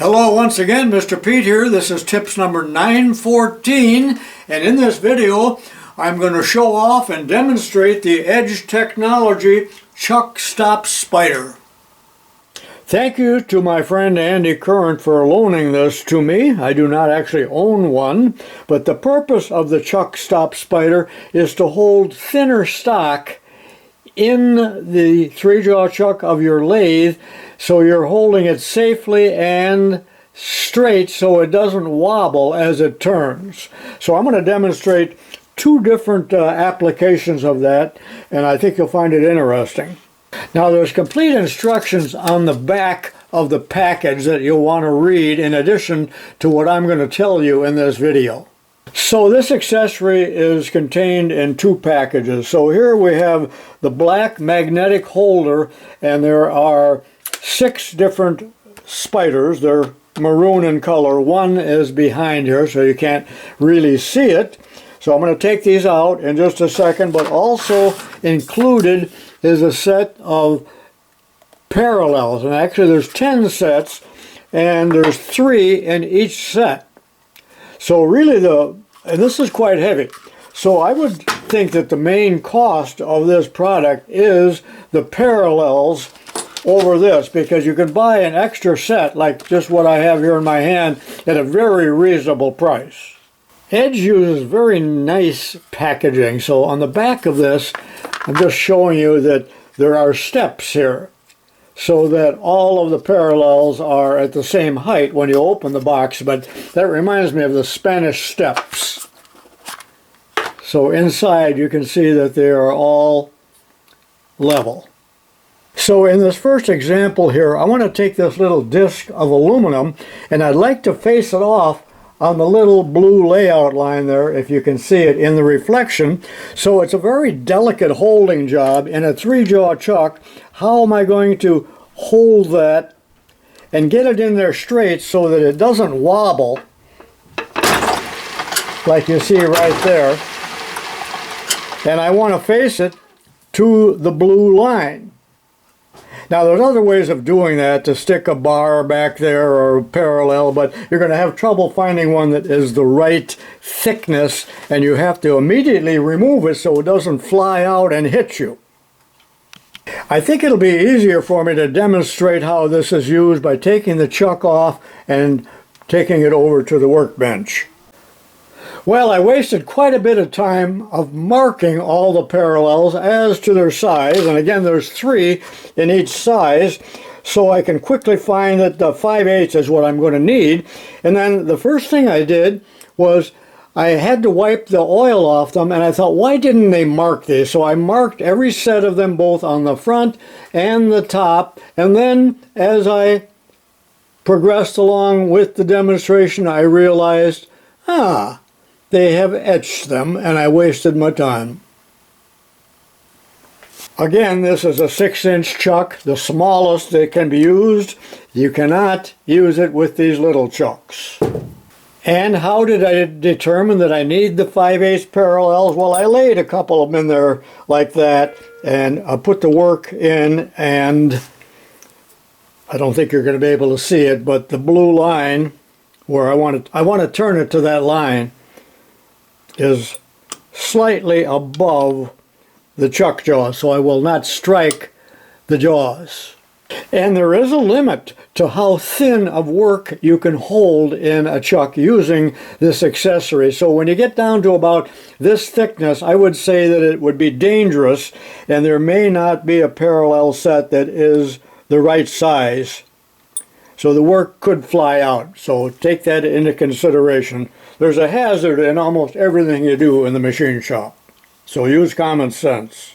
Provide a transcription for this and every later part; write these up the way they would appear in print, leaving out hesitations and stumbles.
Hello once again, Mr. Pete here. This is tips number 914, and in this video I'm going to show off and demonstrate the Edge Technology Chuck Stop Spider. Thank you to my friend Andy Current for loaning this to me. I do not actually own one, but the purpose of the Chuck Stop Spider is to hold thinner stock in the 3-jaw chuck of your lathe, so you're holding it safely and straight so it doesn't wobble as it turns. So I'm going to demonstrate two different applications of that, and I think you'll find it interesting. Now, there's complete instructions on the back of the package that you'll want to read in addition to what I'm going to tell you in this video. So this accessory is contained in two packages. So here we have the black magnetic holder, and there are 6 different spiders. They're maroon in color. One is behind here, so you can't really see it. So I'm going to take these out in just a second, but also included is a set of parallels. And actually there's 10 sets, and there's 3 in each set. So really and this is quite heavy. So I would think that the main cost of this product is the parallels over this, because you can buy an extra set like just what I have here in my hand at a very reasonable price. Edge uses very nice packaging. So on the back of this, I'm just showing you that there are steps here, so that all of the parallels are at the same height when you open the box, but that reminds me of the Spanish steps. So inside you can see that they are all level. So in this first example here, I want to take this little disc of aluminum, and I'd like to face it off on the little blue layout line there, if you can see it in the reflection. So it's a very delicate holding job in a 3-jaw chuck. How am I going to hold that and get it in there straight so that it doesn't wobble like you see right there? And I want to face it to the blue line. Now there's other ways of doing that, to stick a bar back there or parallel, but you're going to have trouble finding one that is the right thickness, and you have to immediately remove it so it doesn't fly out and hit you. I think it'll be easier for me to demonstrate how this is used by taking the chuck off and taking it over to the workbench. Well, I wasted quite a bit of time of marking all the parallels as to their size, and again there's 3 in each size, so I can quickly find that the 5/8 is what I'm going to need. And then the first thing I did was I had to wipe the oil off them, and I thought, why didn't they mark these? So I marked every set of them, both on the front and the top, and then as I progressed along with the demonstration, I realized, they have etched them, and I wasted my time. Again, this is a 6-inch chuck, the smallest that can be used. You cannot use it with these little chucks. And how did I determine that I need the 5/8 parallels? Well, I laid a couple of them in there like that, and I put the work in, and I don't think you're going to be able to see it, but the blue line where I want to turn it to that line is slightly above the chuck jaw, so I will not strike the jaws. And there is a limit to how thin of work you can hold in a chuck using this accessory. So when you get down to about this thickness, I would say that it would be dangerous, and there may not be a parallel set that is the right size. So the work could fly out, so take that into consideration. There's a hazard in almost everything you do in the machine shop, so use common sense.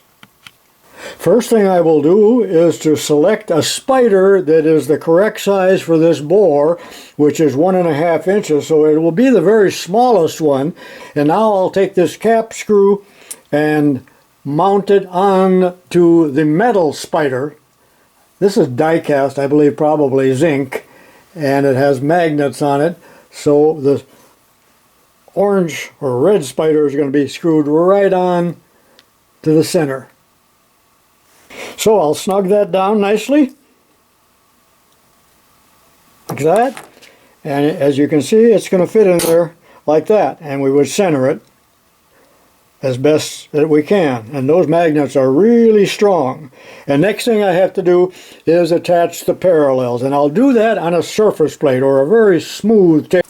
First thing I will do is to select a spider that is the correct size for this bore, which is 1.5 inches, so it will be the very smallest one. And now I'll take this cap screw and mount it on to the metal spider. This is die cast, I believe probably zinc, and it has magnets on it, so the orange or red spider is going to be screwed right on to the center. So I'll snug that down nicely, like that, And as you can see, it's going to fit in there like that, and we would center it as best that we can. And those magnets are really strong. And next thing I have to do is attach the parallels, and I'll do that on a surface plate or a very smooth tape.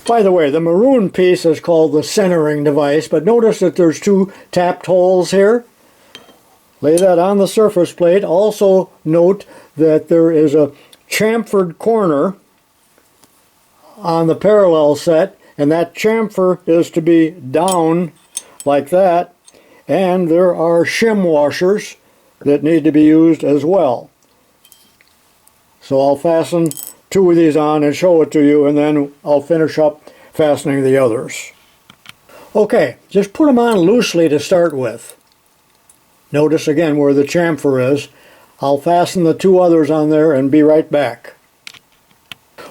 By the way, the maroon piece is called the centering device, but notice that there's two tapped holes here. Lay that on the surface plate. Also note that there is a chamfered corner on the parallel set, and that chamfer is to be down like that, and there are shim washers that need to be used as well. So I'll fasten two of these on and show it to you, and then I'll finish up fastening the others. Okay, just put them on loosely to start with. Notice again where the chamfer is. I'll fasten the two others on there and be right back.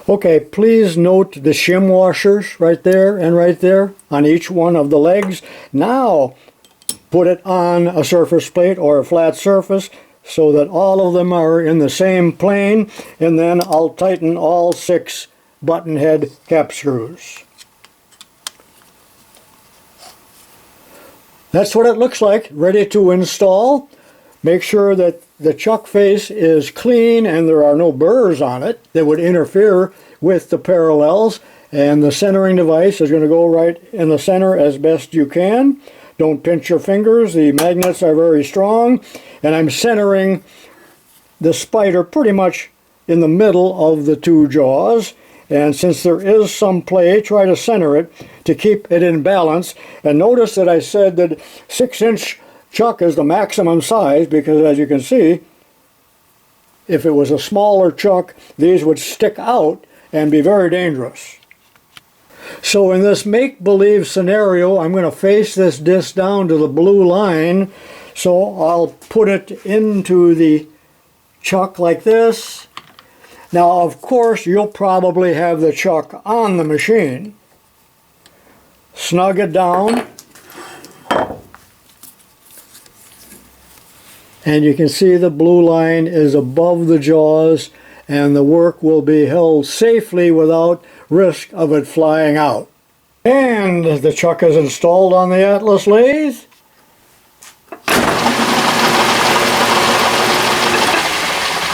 Okay, please note the shim washers right there and right there on each one of the legs. Now put it on a surface plate or a flat surface so that all of them are in the same plane, and then I'll tighten all 6 button head cap screws. That's what it looks like, ready to install. Make sure that the chuck face is clean and there are no burrs on it that would interfere with the parallels, and the centering device is going to go right in the center as best you can. Don't pinch your fingers, the magnets are very strong, and I'm centering the spider pretty much in the middle of the two jaws. And since there is some play, try to center it to keep it in balance. And notice that I said that 6-inch chuck is the maximum size, because as you can see, if it was a smaller chuck, these would stick out and be very dangerous. So in this make-believe scenario, I'm going to face this disc down to the blue line. So I'll put it into the chuck like this. Now, of course, you'll probably have the chuck on the machine. Snug it down. And you can see the blue line is above the jaws, and the work will be held safely without risk of it flying out. And the chuck is installed on the Atlas lathe.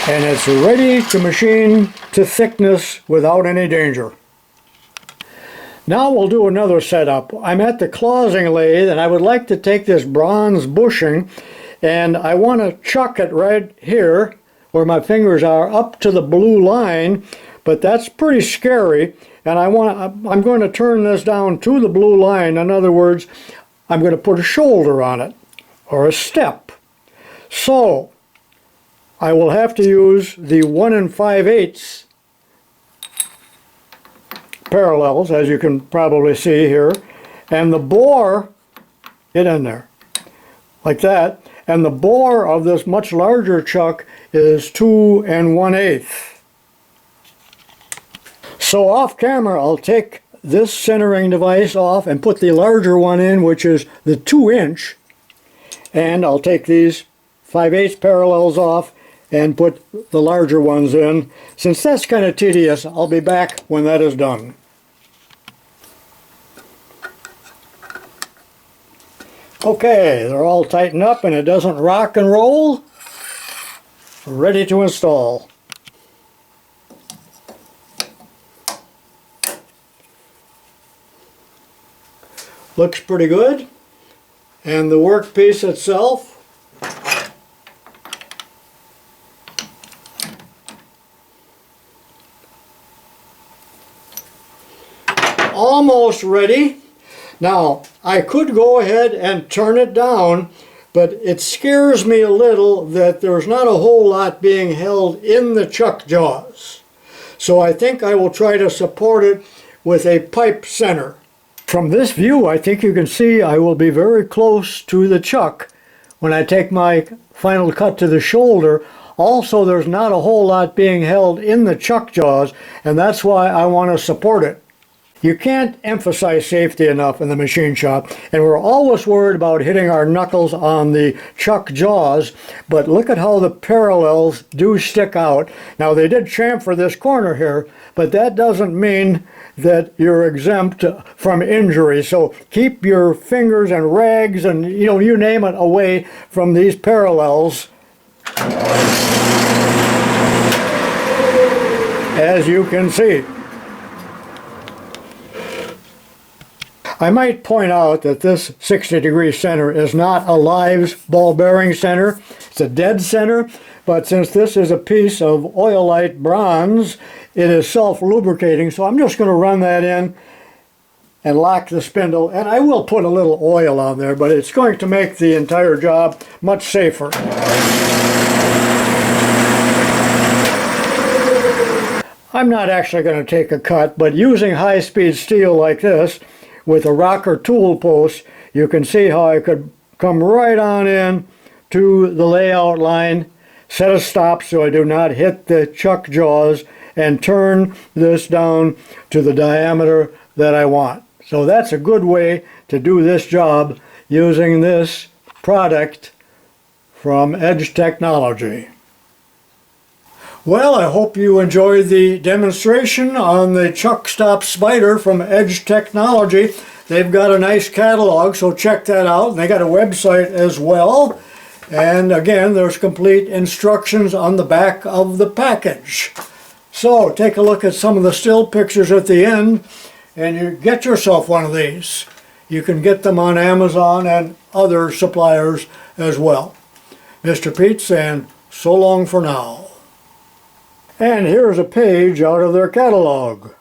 And it's ready to machine to thickness without any danger. Now we'll do another setup. I'm at the closing lathe, and I would like to take this bronze bushing, and I want to chuck it right here where my fingers are up to the blue line, but that's pretty scary, and I'm going to turn this down to the blue line. In other words, I'm going to put a shoulder on it, or a step. So I will have to use the 1 5/8 parallels, as you can probably see here, and the bore, get in there, like that, and the bore of this much larger chuck is 2 1/8. So off camera, I'll take this centering device off and put the larger one in, which is the 2-inch, and I'll take these 5/8 parallels off and put the larger ones in. Since that's kind of tedious, I'll be back when that is done. Okay, they're all tightened up and it doesn't rock and roll. Ready to install. Looks pretty good. And the workpiece itself, almost ready. Now, I could go ahead and turn it down, but it scares me a little that there's not a whole lot being held in the chuck jaws. So I think I will try to support it with a pipe center. From this view, I think you can see I will be very close to the chuck when I take my final cut to the shoulder. Also, there's not a whole lot being held in the chuck jaws, and that's why I want to support it. You can't emphasize safety enough in the machine shop, and we're always worried about hitting our knuckles on the chuck jaws, but look at how the parallels do stick out. Now they did chamfer this corner here, but that doesn't mean that you're exempt from injury. So keep your fingers and rags and you name it away from these parallels. As you can see. I might point out that this 60-degree center is not a LATHE ball bearing center. It's a dead center, but since this is a piece of oilite bronze, it is self-lubricating, so I'm just going to run that in and lock the spindle, and I will put a little oil on there, but it's going to make the entire job much safer. I'm not actually going to take a cut, but using high-speed steel like this, with a rocker tool post, you can see how I could come right on in to the layout line, set a stop so I do not hit the chuck jaws, and turn this down to the diameter that I want. So that's a good way to do this job using this product from Edge Technology. Well, I hope you enjoyed the demonstration on the chuck stop spider from Edge Technology. They've got a nice catalog, so check that out. They got a website as well. And again, there's complete instructions on the back of the package. So take a look at some of the still pictures at the end, and you get yourself one of these. You can get them on Amazon and other suppliers as well. Mr. Pete saying so long for now. And here's a page out of their catalog.